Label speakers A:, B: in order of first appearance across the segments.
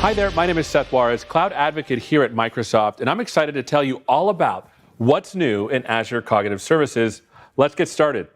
A: Hi there, my name is Seth Juarez, Cloud Advocate here at Microsoft, and I'm excited to tell you all about what's new in Azure Cognitive Services. Let's get started.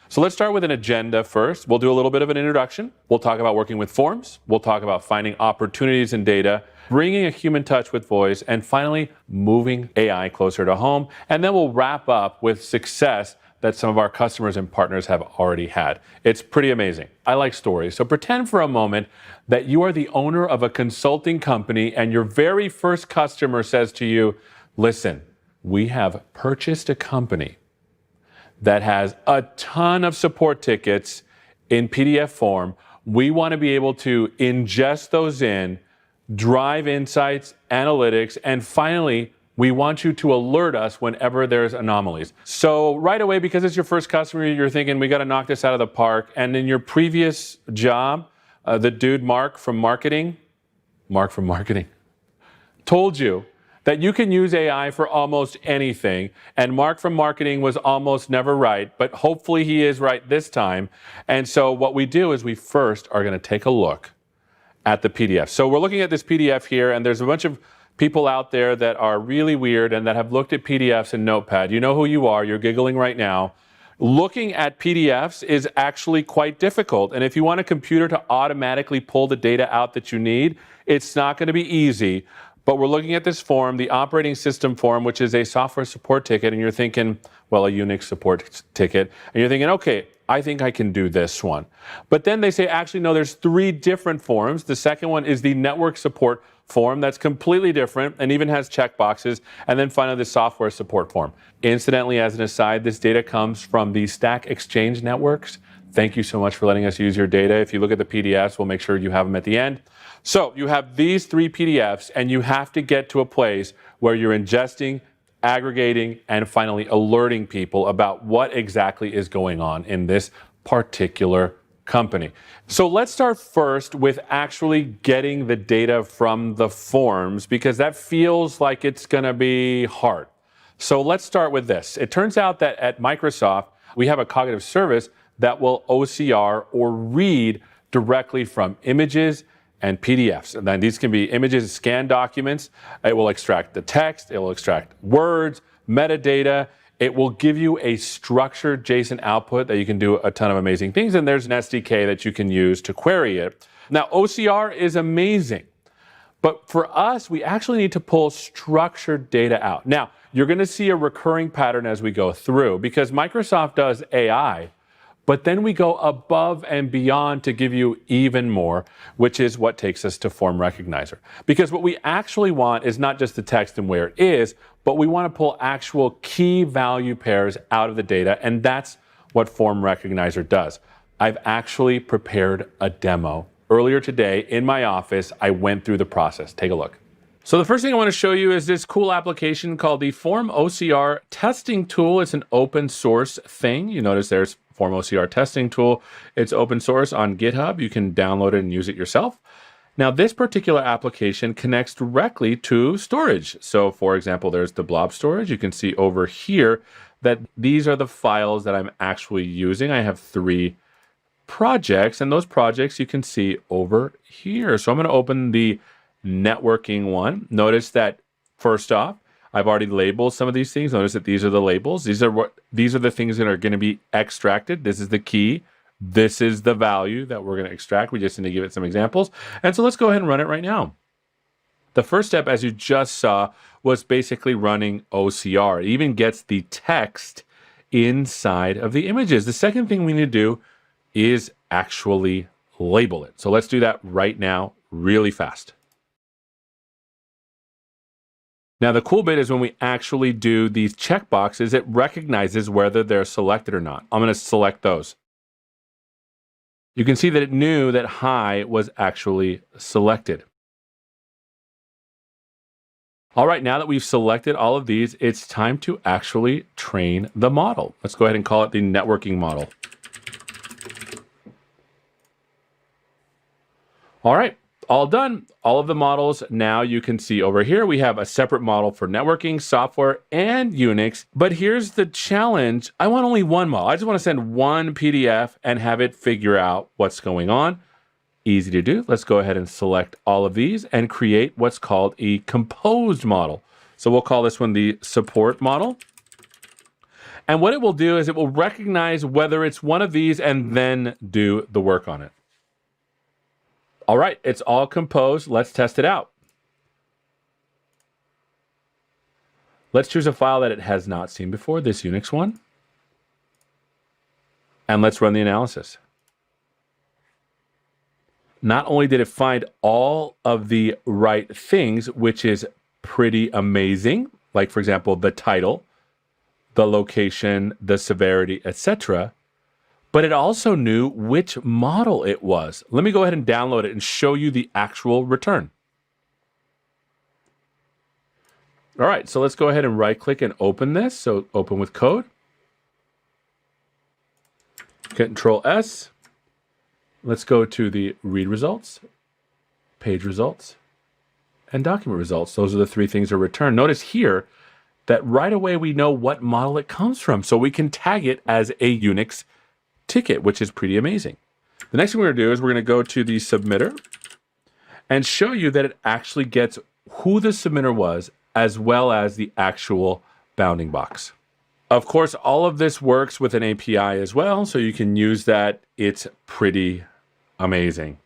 A: So let's start with an agenda first. We'll do a little bit of an introduction. We'll talk about working with forms. We'll talk about finding opportunities in data, bringing a human touch with voice, and finally, moving AI closer to home. And then we'll wrap up with success that some of our customers and partners have already had. It's pretty amazing. I like stories. So pretend for a moment that you are the owner of a consulting company and your very first customer says to you, listen, we have purchased a company that has a ton of support tickets in PDF form. We want to be able to ingest those in, drive insights, analytics, and finally, we want you to alert us whenever there's anomalies. So right away, because it's your first customer, you're thinking, we got to knock this out of the park. And in your previous job, the dude, Mark from marketing, told you that you can use AI for almost anything. And Mark from marketing was almost never right, but hopefully he is right this time. And so what we do is we first are going to take a look at the PDF. So we're looking at this PDF here, and there's a bunch of people out there that are really weird and that have looked at PDFs in Notepad. You know who you are. You're giggling right now. Looking at PDFs is actually quite difficult. And if you want a computer to automatically pull the data out that you need, it's not going to be easy. But we're looking at this form, the operating system form, which is a software support ticket. And you're thinking, well, a Unix support ticket. And you're thinking, okay, I think I can do this one. But then they say, actually, no, there's three different forms. The second one is the network support form that's completely different and even has checkboxes. And then finally, the software support form. Incidentally, as an aside, this data comes from the Stack Exchange networks. Thank you so much for letting us use your data. If you look at the PDFs, we'll make sure you have them at the end. So you have these three PDFs, and you have to get to a place where you're ingesting, aggregating, and finally alerting people about what exactly is going on in this particular company. So let's start first with actually getting the data from the forms, because that feels like it's going to be hard. So let's start with this. It turns out that at Microsoft, we have a cognitive service that will OCR or read directly from images and PDFs. And then these can be images, scan documents. It will extract the text. It will extract words, metadata. It will give you a structured JSON output that you can do a ton of amazing things. And there's an SDK that you can use to query it. Now, OCR is amazing. But for us, we actually need to pull structured data out. Now, you're going to see a recurring pattern as we go through, because Microsoft does AI, but then we go above and beyond to give you even more, which is what takes us to Form Recognizer. Because what we actually want is not just the text and where it is, but we want to pull actual key value pairs out of the data, and that's what Form Recognizer does. I've actually prepared a demo. Earlier today in my office, I went through the process. Take a look. So the first thing I want to show you is this cool application called the FormOCR testing tool. It's an open source thing. You notice there's FormOCR testing tool. It's open source on GitHub. You can download it and use it yourself. Now, this particular application connects directly to storage. So for example, there's the blob storage. You can see over here that these are the files that I'm actually using. I have 3 projects, and those projects you can see over here. So I'm going to open the networking one. Notice that first off, I've already labeled some of these things. Notice that these are the labels. These are the things that are going to be extracted. This is the key. This is the value that we're going to extract. We just need to give it some examples. And so let's go ahead and run it right now. The first step, as you just saw, was basically running OCR. It even gets the text inside of the images. The second thing we need to do is actually label it. So let's do that right now, really fast. Now, the cool bit is when we actually do these checkboxes, it recognizes whether they're selected or not. I'm going to select those. You can see that it knew that high was actually selected. All right, now that we've selected all of these, it's time to actually train the model. Let's go ahead and call it the networking model. All right. All done. All of the models now you can see over here. We have a separate model for networking, software, and Unix. But here's the challenge. I want only one model. I just want to send one PDF and have it figure out what's going on. Easy to do. Let's go ahead and select all of these and create what's called a composed model. So we'll call this one the support model. And what it will do is it will recognize whether it's one of these and then do the work on it. All right, it's all composed. Let's test it out. Let's choose a file that it has not seen before, this Unix one. And let's run the analysis. Not only did it find all of the right things, which is pretty amazing, like for example, the title, the location, the severity, etc., but it also knew which model it was. Let me go ahead and download it and show you the actual return. All right, so let's go ahead and right-click and open this. So open with code. Control S. Let's go to the read results, page results, and document results. Those are the three things that are returned. Notice here that right away we know what model it comes from, so we can tag it as a Unix ticket, which is pretty amazing. The next thing we're going to do is we're going to go to the submitter and show you that it actually gets who the submitter was as well as the actual bounding box. Of course, all of this works with an API as well, so you can use that. It's pretty amazing.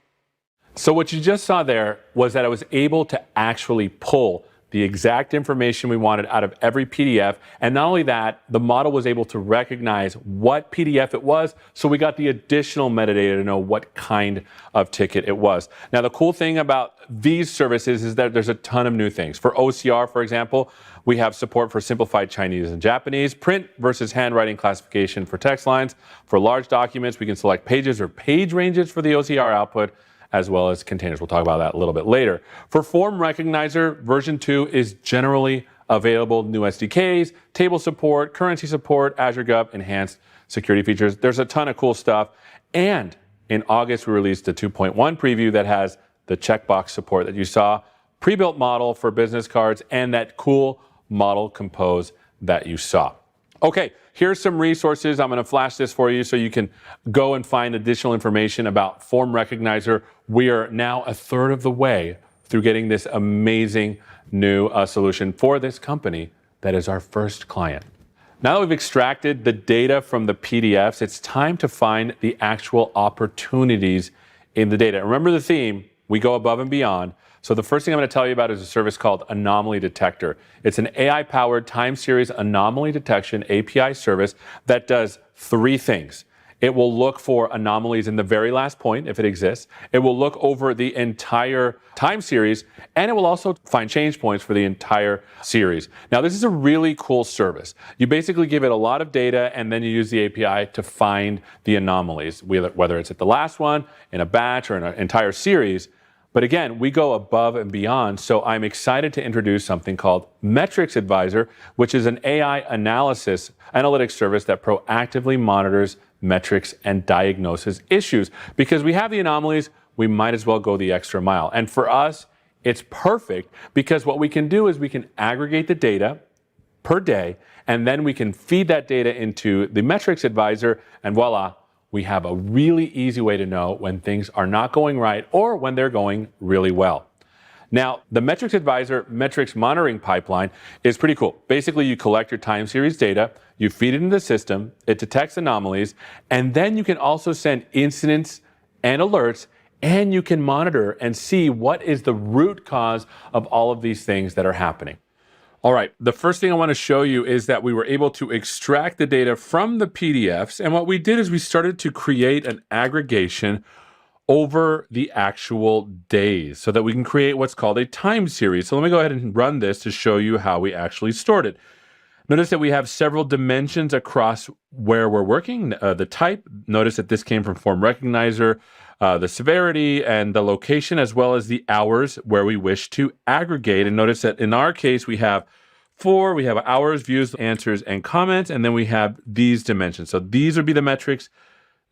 A: So what you just saw there was that I was able to actually pull the exact information we wanted out of every PDF. And not only that, the model was able to recognize what PDF it was, so we got the additional metadata to know what kind of ticket it was. Now, the cool thing about these services is that there's a ton of new things. For OCR, for example, we have support for simplified Chinese and Japanese, print versus handwriting classification for text lines. For large documents, we can select pages or page ranges for the OCR output, as well as containers. We'll talk about that a little bit later. For Form Recognizer, version 2 is generally available. New SDKs, table support, currency support, Azure Gov, enhanced security features. There's a ton of cool stuff. And in August, we released the 2.1 preview that has the checkbox support that you saw, pre-built model for business cards, and that cool model compose that you saw. Okay, here's some resources. I'm going to flash this for you so you can go and find additional information about Form Recognizer. We are now a third of the way through getting this amazing new solution for this company that is our first client. Now that we've extracted the data from the PDFs, it's time to find the actual opportunities in the data. Remember the theme, we go above and beyond. So the first thing I'm going to tell you about is a service called Anomaly Detector. It's an AI-powered time series anomaly detection API service that does three things. It will look for anomalies in the very last point, if it exists. It will look over the entire time series, and it will also find change points for the entire series. Now, this is a really cool service. You basically give it a lot of data, and then you use the API to find the anomalies, whether it's at the last one, in a batch, or in an entire series. But again, we go above and beyond, so I'm excited to introduce something called Metrics Advisor, which is an AI analytics service that proactively monitors metrics and diagnoses issues. Because we have the anomalies, we might as well go the extra mile. And for us, it's perfect because what we can do is we can aggregate the data per day, and then we can feed that data into the Metrics Advisor, and voila, we have a really easy way to know when things are not going right or when they're going really well. Now, the Metrics Advisor metrics monitoring pipeline is pretty cool. Basically, you collect your time series data, you feed it into the system, it detects anomalies, and then you can also send incidents and alerts, and you can monitor and see what is the root cause of all of these things that are happening. All right, the first thing I want to show you is that we were able to extract the data from the PDFs, and what we did is we started to create an aggregation over the actual days so that we can create what's called a time series. So let me go ahead and run this to show you how we actually stored it. Notice that we have several dimensions across where we're working. The type, notice that this came from Form Recognizer, the severity and the location, as well as the hours where we wish to aggregate. And notice that in our case, we have hours, views, answers, and comments, and then we have these dimensions. So these would be the metrics.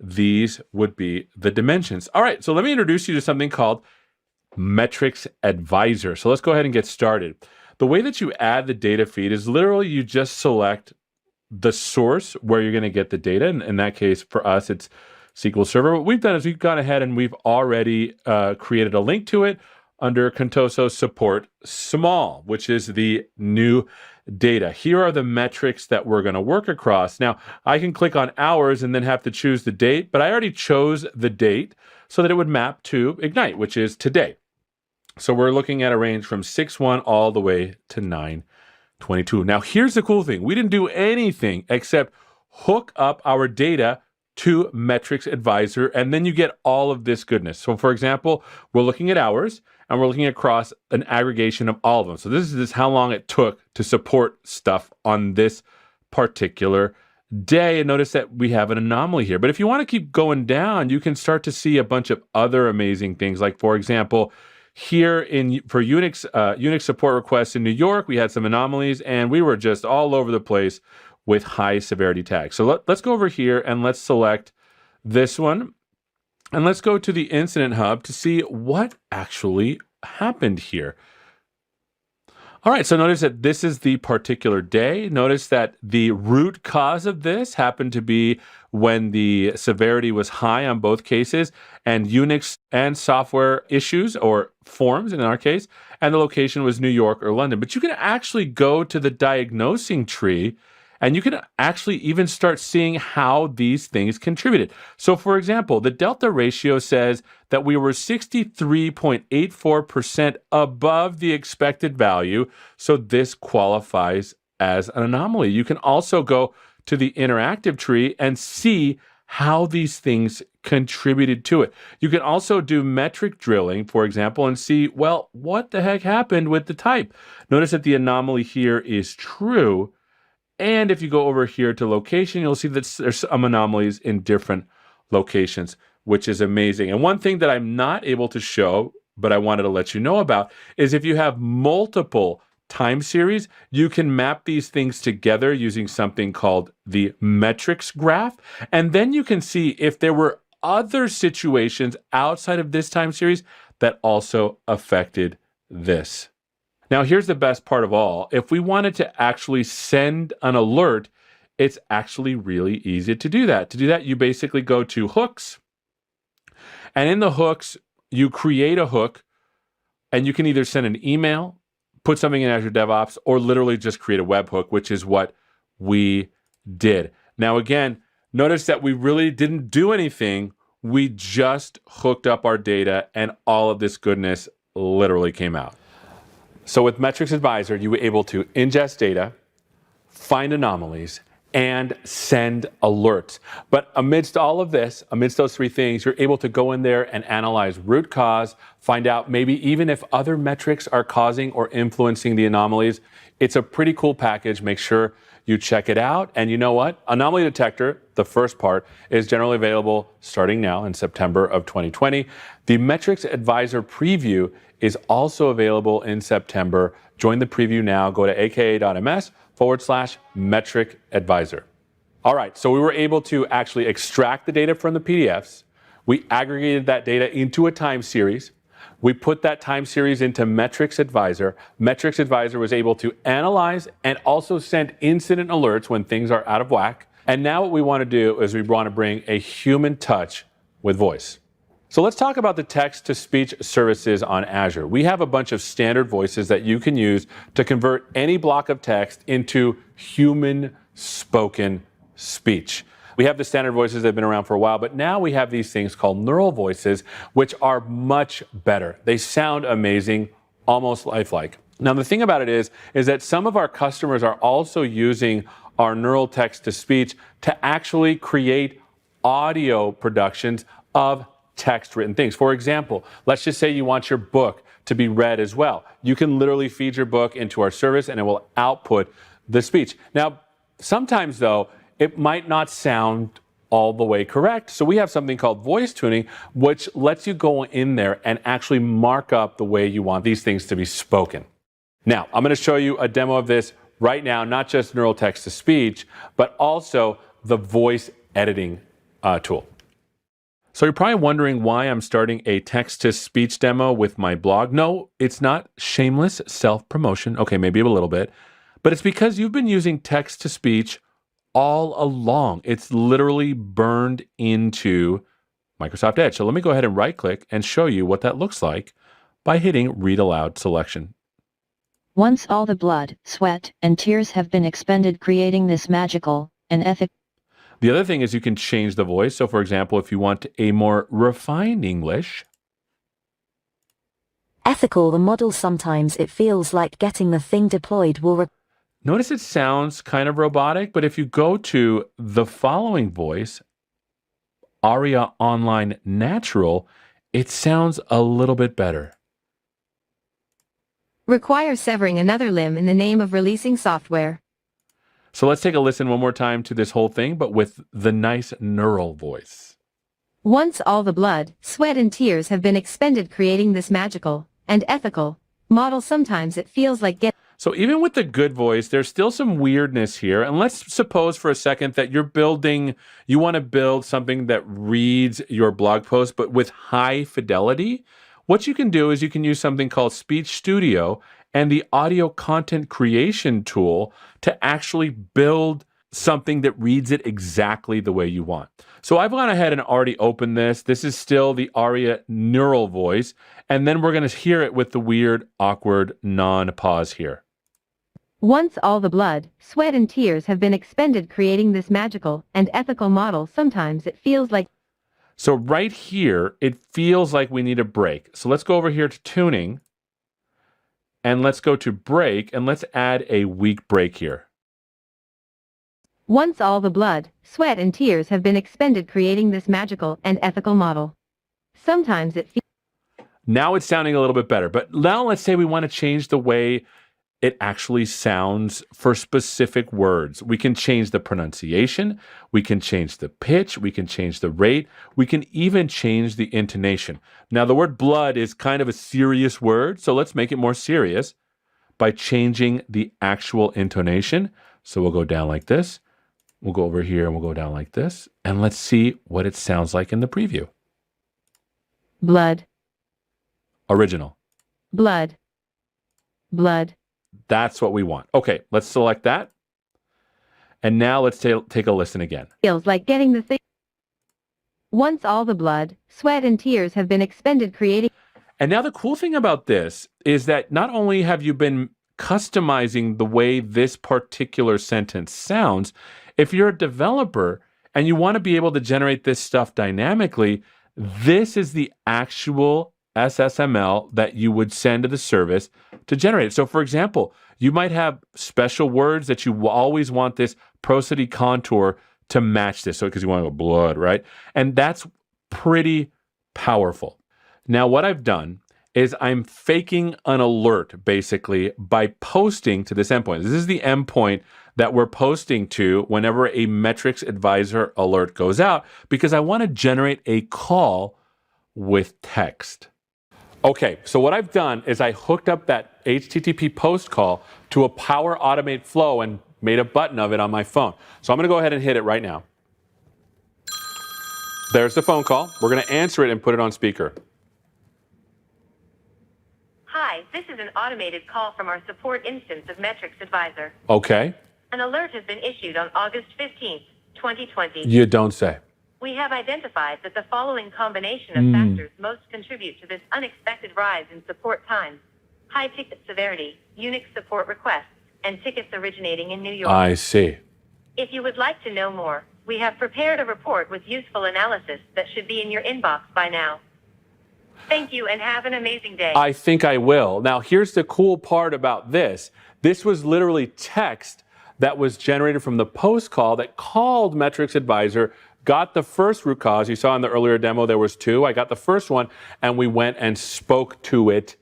A: These would be the dimensions. All right, so let me introduce you to something called Metrics Advisor. So let's go ahead and get started. The way that you add the data feed is literally you just select the source where you're going to get the data. And in that case, for us, it's SQL Server. What we've done is we've gone ahead and we've already created a link to it under Contoso Support Small, which is the new data. Here are the metrics that we're going to work across. Now, I can click on hours and then have to choose the date, but I already chose the date so that it would map to Ignite, which is today. So we're looking at a range from 6/1 all the way to 9/22. Now, here's the cool thing. We didn't do anything except hook up our data to Metrics Advisor, and then you get all of this goodness. So for example, we're looking at hours, and we're looking across an aggregation of all of them. So this is how long it took to support stuff on this particular day. And notice that we have an anomaly here. But if you want to keep going down, you can start to see a bunch of other amazing things. Like, for example, here for Unix support requests in New York, we had some anomalies, and we were just all over the place with high severity tags. So let's go over here and let's select this one. And let's go to the Incident Hub to see what actually happened here. All right, so notice that this is the particular day. Notice that the root cause of this happened to be when the severity was high on both cases, and Unix and software issues, or forms in our case, and the location was New York or London. But you can actually go to the diagnosing tree, and you can actually even start seeing how these things contributed. So for example, the delta ratio says that we were 63.84% above the expected value. So this qualifies as an anomaly. You can also go to the interactive tree and see how these things contributed to it. You can also do metric drilling, for example, and see, well, what the heck happened with the type? Notice that the anomaly here is true. And if you go over here to location, you'll see that there's some anomalies in different locations, which is amazing. And one thing that I'm not able to show, but I wanted to let you know about, is if you have multiple time series, you can map these things together using something called the metrics graph. And then you can see if there were other situations outside of this time series that also affected this. Now, here's the best part of all. If we wanted to actually send an alert, it's actually really easy to do that. To do that, you basically go to hooks, and in the hooks, you create a hook, and you can either send an email, put something in Azure DevOps, or literally just create a webhook, which is what we did. Now, again, notice that we really didn't do anything. We just hooked up our data, and all of this goodness literally came out. So with Metrics Advisor, you were able to ingest data, find anomalies, and send alerts. But amidst all of this, amidst those three things, you're able to go in there and analyze root cause, find out maybe even if other metrics are causing or influencing the anomalies. It's a pretty cool package. Make sure you check it out. And you know what? Anomaly Detector, the first part, is generally available starting now in September of 2020. The Metrics Advisor preview is also available in September. Join the preview now. Go to aka.ms/metric advisor. All right, so we were able to actually extract the data from the PDFs. We aggregated that data into a time series. We put that time series into Metrics Advisor. Metrics Advisor was able to analyze and also send incident alerts when things are out of whack. And now what we want to do is we want to bring a human touch with voice. So let's talk about the text-to-speech services on Azure. We have a bunch of standard voices that you can use to convert any block of text into human spoken speech. We have the standard voices that have been around for a while, but now we have these things called neural voices, which are much better. They sound amazing, almost lifelike. Now, the thing about it is that some of our customers are also using our neural text-to-speech to actually create audio productions of text-written things. For example, let's just say you want your book to be read as well. You can literally feed your book into our service and it will output the speech. Now, sometimes though, it might not sound all the way correct. So we have something called voice tuning, which lets you go in there and actually mark up the way you want these things to be spoken. Now, I'm going to show you a demo of this right now, not just neural text-to-speech, but also the voice editing tool. So you're probably wondering why I'm starting a text-to-speech demo with my blog. No, it's not shameless self-promotion. Okay, maybe a little bit. But it's because you've been using text-to-speech all along. It's literally burned into Microsoft Edge. So let me go ahead and right click and show you what that looks like by hitting Read Aloud selection.
B: Once all the blood, sweat, and tears have been expended creating this magical and ethical.
A: The other thing is you can change the voice. So for example, if you want a more refined English,
C: ethical, the model sometimes it feels like getting the thing deployed will
A: notice it sounds kind of robotic, but if you go to the following voice, Aria Online Natural, it sounds a little bit better.
D: Require severing another limb in the name of releasing software.
A: So let's take a listen one more time to this whole thing, but with the nice neural voice.
D: Once all the blood, sweat and tears have been expended creating this magical and ethical model, sometimes it feels like
A: So even with the good voice, there's still some weirdness here. And let's suppose for a second that you want to build something that reads your blog post, but with high fidelity. What you can do is you can use something called Speech Studio and the audio content creation tool to actually build something that reads it exactly the way you want. So I've gone ahead and already opened this. This is still the Aria neural voice. And then we're going to hear it with the weird, awkward non-pause here.
D: Once all the blood, sweat and tears have been expended creating this magical and ethical model, sometimes it feels like.
A: So right here, it feels like we need a break. So let's go over here to tuning and let's go to break and let's add a weak break here.
D: Once all the blood, sweat and tears have been expended creating this magical and ethical model. Sometimes it feels.
A: Now it's sounding a little bit better, but now let's say we want to change the way it actually sounds for specific words. We can change the pronunciation, we can change the pitch, we can change the rate, we can even change the intonation. Now the word blood is kind of a serious word, so let's make it more serious by changing the actual intonation. So we'll go down like this, we'll go over here and we'll go down like this, and let's see what it sounds like in the preview.
D: Blood.
A: Original.
D: Blood. Blood.
A: That's what we want. Okay, let's select that. And now let's take a listen again.
D: Feels like getting the thing. Once all the blood, sweat and tears have been expended creating.
A: And now the cool thing about this is that not only have you been customizing the way this particular sentence sounds, if you're a developer and you want to be able to generate this stuff dynamically, this is the actual SSML that you would send to the service to generate it. So for example, you might have special words that you always want this prosody contour to match this. So because you want to go blood, right? And that's pretty powerful. Now what I've done is I'm faking an alert basically by posting to this endpoint. This is the endpoint that we're posting to whenever a metrics advisor alert goes out because I want to generate a call with text. Okay, so what I've done is I hooked up that HTTP post call to a Power Automate flow and made a button of it on my phone. So I'm going to go ahead and hit it right now. There's the phone call. We're going to answer it and put it on speaker.
E: Hi, this is an automated call from our support instance of Metrics Advisor.
A: Okay.
E: An alert has been issued on August 15th, 2020.
A: You don't say.
E: We have identified that the following combination of factors most contribute to this unexpected rise in support times: high ticket severity, Unix support requests, and tickets originating in New York.
A: I see.
E: If you would like to know more, we have prepared a report with useful analysis that should be in your inbox by now. Thank you and have an amazing day.
A: I think I will. Now, here's the cool part about this. This was literally text that was generated from the post call that called Metrics Advisor, got the first root cause. You saw in the earlier demo there was two. I got the first one, and we went and spoke to it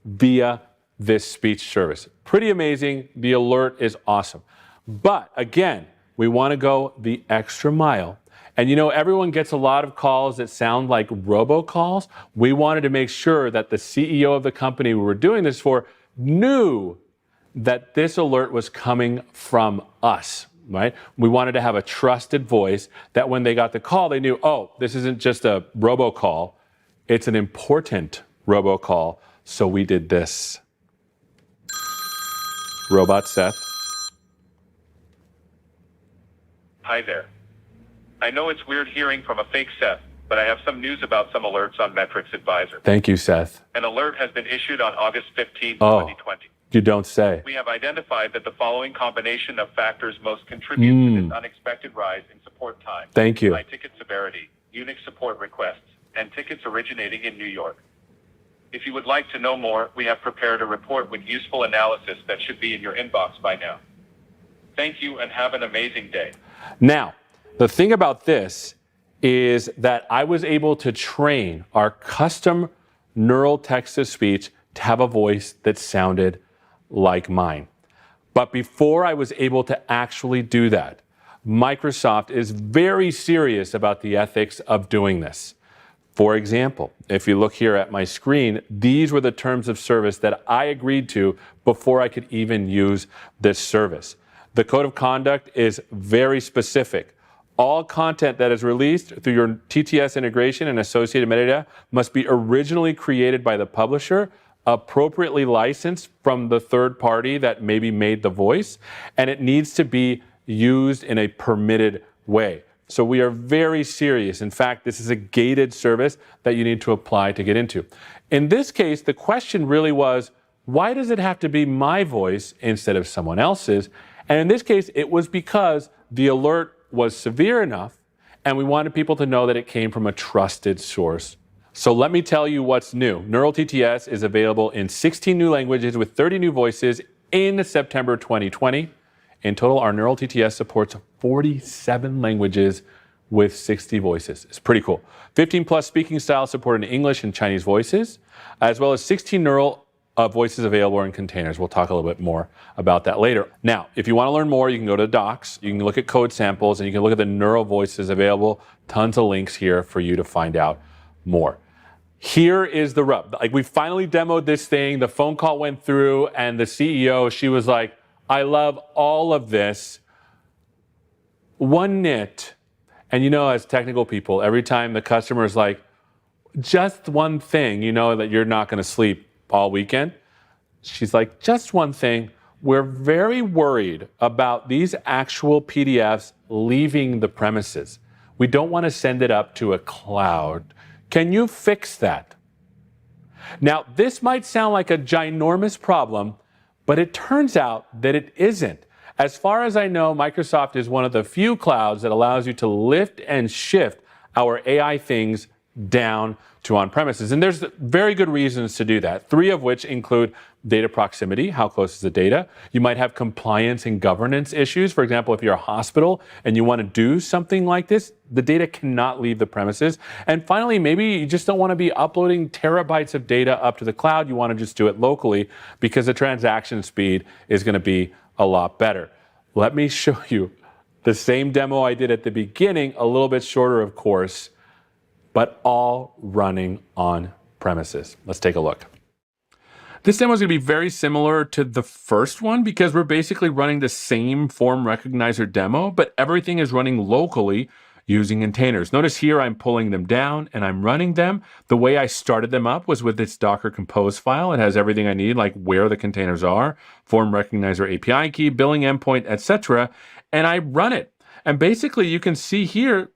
A: via this speech service. Pretty amazing. The alert is awesome. But again, we want to go the extra mile. And you know, everyone gets a lot of calls that sound like robocalls. We wanted to make sure that the CEO of the company we were doing this for knew that this alert was coming from us, right? We wanted to have a trusted voice that when they got the call, they knew, oh, this isn't just a robocall, it's an important robocall. So we did this. Robot Seth.
F: Hi there. I know it's weird hearing from a fake Seth, but I have some news about some alerts on Metrics Advisor.
A: Thank you, Seth.
F: An alert has been issued on August 15,
A: Oh.
F: 2020.
A: You don't say.
F: We have identified that the following combination of factors most contribute to this unexpected rise in support time.
A: Thank you.
F: High ticket severity, Unix support requests, and tickets originating in New York. If you would like to know more, we have prepared a report with useful analysis that should be in your inbox by now. Thank you and have an amazing day.
A: Now, the thing about this is that I was able to train our custom neural text-to-speech to have a voice that sounded like mine. But before I was able to actually do that, Microsoft is very serious about the ethics of doing this. For example, if you look here at my screen, these were the terms of service that I agreed to before I could even use this service. The code of conduct is very specific. All content that is released through your TTS integration and associated metadata must be originally created by the publisher, appropriately licensed from the third party that maybe made the voice, and it needs to be used in a permitted way. So we are very serious. In fact, this is a gated service that you need to apply to get into. In this case, the question really was, why does it have to be my voice instead of someone else's? And in this case, it was because the alert was severe enough and we wanted people to know that it came from a trusted source. So let me tell you what's new. Neural TTS is available in 16 new languages with 30 new voices in September 2020. In total, our Neural TTS supports 47 languages with 60 voices. It's pretty cool. 15 plus speaking styles supported in English and Chinese voices, as well as 16 neural voices available in containers. We'll talk a little bit more about that later. Now, if you want to learn more, you can go to the docs, you can look at code samples, and you can look at the neural voices available. Tons of links here for you to find out more. Here is the rub. Like, we finally demoed this thing, the phone call went through, and the CEO, she was like, I love all of this. One nit, and you know, as technical people, every time the customer is like, just one thing, you know that you're not going to sleep all weekend. She's like, just one thing. We're very worried about these actual PDFs leaving the premises. We don't want to send it up to a cloud. Can you fix that? Now, this might sound like a ginormous problem, but it turns out that it isn't. As far as I know, Microsoft is one of the few clouds that allows you to lift and shift our AI things down to on-premises. And there's very good reasons to do that, 3 of which include data proximity, how close is the data. You might have compliance and governance issues. For example, if you're a hospital and you want to do something like this, the data cannot leave the premises. And finally, maybe you just don't want to be uploading terabytes of data up to the cloud. You want to just do it locally because the transaction speed is going to be a lot better. Let me show you the same demo I did at the beginning, a little bit shorter, of course, but all running on premises. Let's take a look. This demo is going to be very similar to the first one because we're basically running the same form recognizer demo, but everything is running locally using containers. Notice here I'm pulling them down and I'm running them. The way I started them up was with this Docker Compose file. It has everything I need, like where the containers are, form recognizer API key, billing endpoint, etc. And I run it. And basically you can see here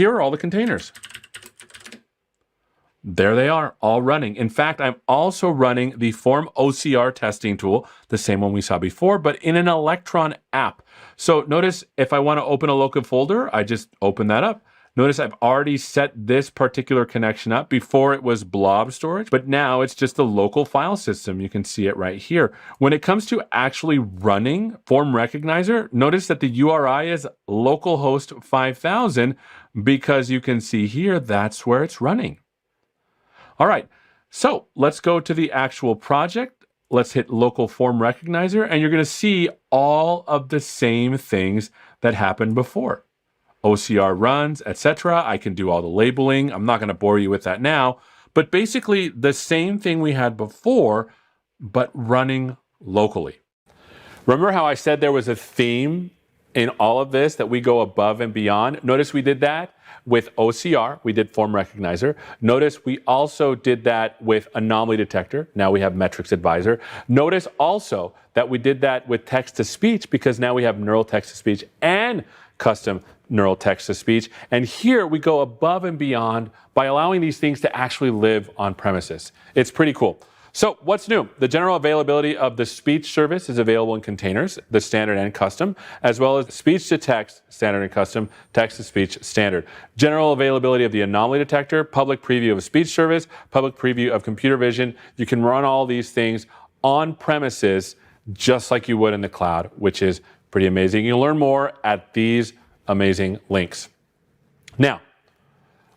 A: are all the containers. There they are, all running. In fact, I'm also running the FormOCR testing tool, the same one we saw before, but in an Electron app. So notice if I want to open a local folder, I just open that up. Notice I've already set this particular connection up. Before it was blob storage, but now it's just a local file system. You can see it right here. When it comes to actually running Form Recognizer, notice that the URI is localhost 5000 because you can see here that's where it's running. All right, so let's go to the actual project. Let's hit local form recognizer, and you're going to see all of the same things that happened before. OCR runs, etc. I can do all the labeling. I'm not going to bore you with that now, but basically the same thing we had before, but running locally. Remember how I said there was a theme in all of this that we go above and beyond. Notice we did that with OCR, we did Form Recognizer. Notice we also did that with Anomaly Detector. Now we have Metrics Advisor. Notice also that we did that with text-to-speech because now we have neural text-to-speech and custom neural text-to-speech. And here we go above and beyond by allowing these things to actually live on premises. It's pretty cool. So what's new? The general availability of the speech service is available in containers, the standard and custom, as well as speech to text, standard and custom, text to speech, standard. General availability of the anomaly detector, public preview of a speech service, public preview of computer vision. You can run all these things on premises just like you would in the cloud, which is pretty amazing. You'll learn more at these amazing links. Now,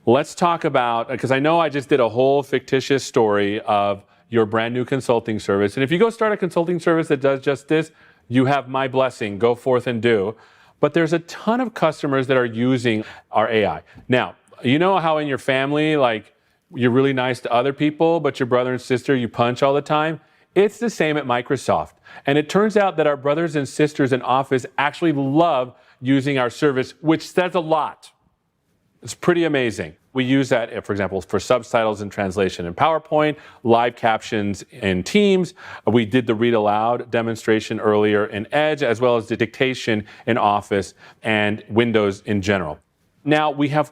A: let's talk about, because I know I just did a whole fictitious story of your brand new consulting service. And if you go start a consulting service that does just this, you have my blessing. Go forth and do. But there's a ton of customers that are using our AI. Now, you know how in your family, like, you're really nice to other people, but your brother and sister you punch all the time? It's the same at Microsoft. And it turns out that our brothers and sisters in Office actually love using our service, which says a lot. It's pretty amazing. We use that, for example, for subtitles and translation in PowerPoint, live captions in Teams. We did the read aloud demonstration earlier in Edge, as well as the dictation in Office and Windows in general. Now, we have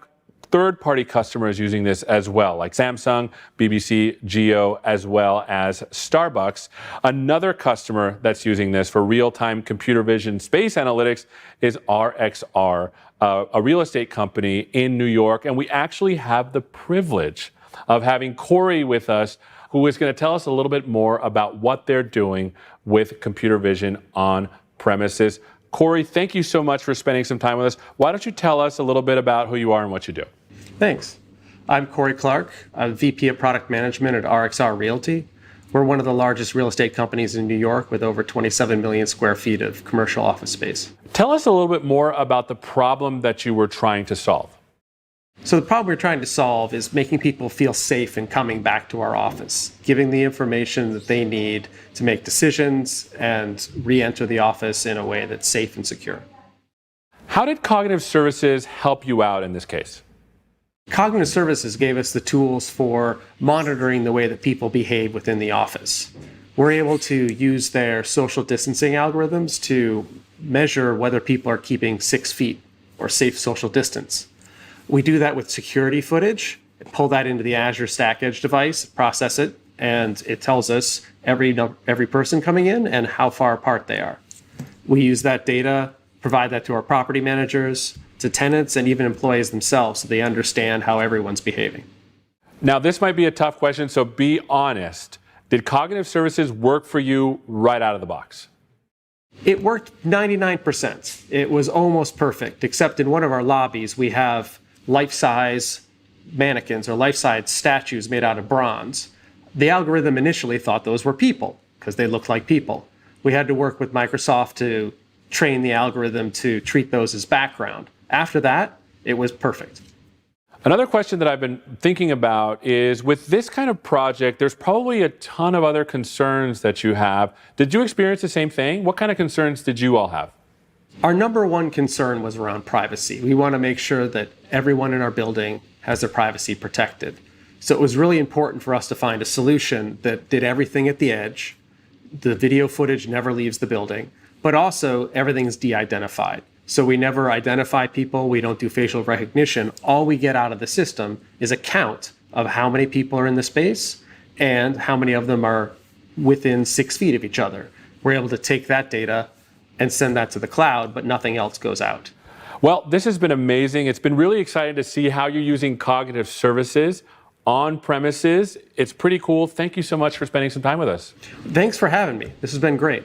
A: third-party customers using this as well, like Samsung, BBC, Geo, as well as Starbucks. Another customer that's using this for real-time computer vision space analytics is RXR, a real estate company in New York. And we actually have the privilege of having Corey with us, who is going to tell us a little bit more about what they're doing with computer vision on premises. Corey, thank you so much for spending some time with us. Why don't you tell us a little bit about who you are and what you do?
G: Thanks. I'm Corey Clark. I'm VP of Product Management at RXR Realty. We're one of the largest real estate companies in New York with over 27 million square feet of commercial office space.
A: Tell us a little bit more about the problem that you were trying to solve.
G: So the problem we're trying to solve is making people feel safe in coming back to our office, giving the information that they need to make decisions and re-enter the office in a way that's safe and secure.
A: How did Cognitive Services help you out in this case?
G: Cognitive Services gave us the tools for monitoring the way that people behave within the office. We're able to use their social distancing algorithms to measure whether people are keeping 6 feet or safe social distance. We do that with security footage, pull that into the Azure Stack Edge device, process it, and it tells us every person coming in and how far apart they are. We use that data, provide that to our property managers, to tenants, and even employees themselves so they understand how everyone's behaving.
A: Now, this might be a tough question, so be honest. Did Cognitive Services work for you right out of the box?
G: It worked 99%. It was almost perfect, except in one of our lobbies, we have life-size mannequins or life-size statues made out of bronze. The algorithm initially thought those were people because they looked like people. We had to work with Microsoft to train the algorithm to treat those as background. After that, it was perfect.
A: Another question that I've been thinking about is, with this kind of project, there's probably a ton of other concerns that you have. Did you experience the same thing? What kind of concerns did you all have?
G: Our number one concern was around privacy. We want to make sure that everyone in our building has their privacy protected. So it was really important for us to find a solution that did everything at the edge. The video footage never leaves the building, but also everything's de-identified. So we never identify people, we don't do facial recognition. All we get out of the system is a count of how many people are in the space and how many of them are within 6 feet of each other. We're able to take that data and send that to the cloud, but nothing else goes out.
A: Well, this has been amazing. It's been really exciting to see how you're using Cognitive Services on premises. It's pretty cool. Thank you so much for spending some time with us.
G: Thanks for having me. This has been great.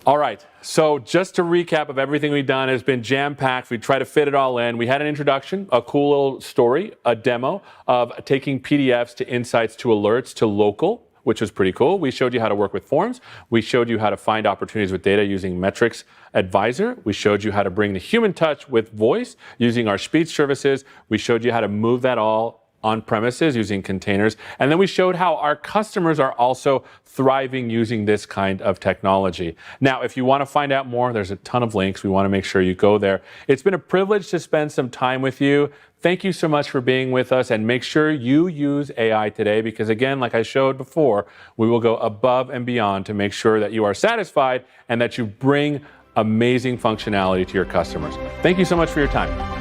A: All right, so just to recap of everything we've done, it's been jam-packed. We try to fit it all in. We had an introduction, a cool little story, a demo of taking PDFs to insights to alerts to local, which was pretty cool. We showed you how to work with forms. We showed you how to find opportunities with data using Metrics Advisor. We showed you how to bring the human touch with voice using our speech services. We showed you how to move that all on premises using containers. And then we showed how our customers are also thriving using this kind of technology. Now, if you want to find out more, there's a ton of links. We want to make sure you go there. It's been a privilege to spend some time with you. Thank you so much for being with us, and make sure you use AI today because, again, like I showed before, we will go above and beyond to make sure that you are satisfied and that you bring amazing functionality to your customers. Thank you so much for your time.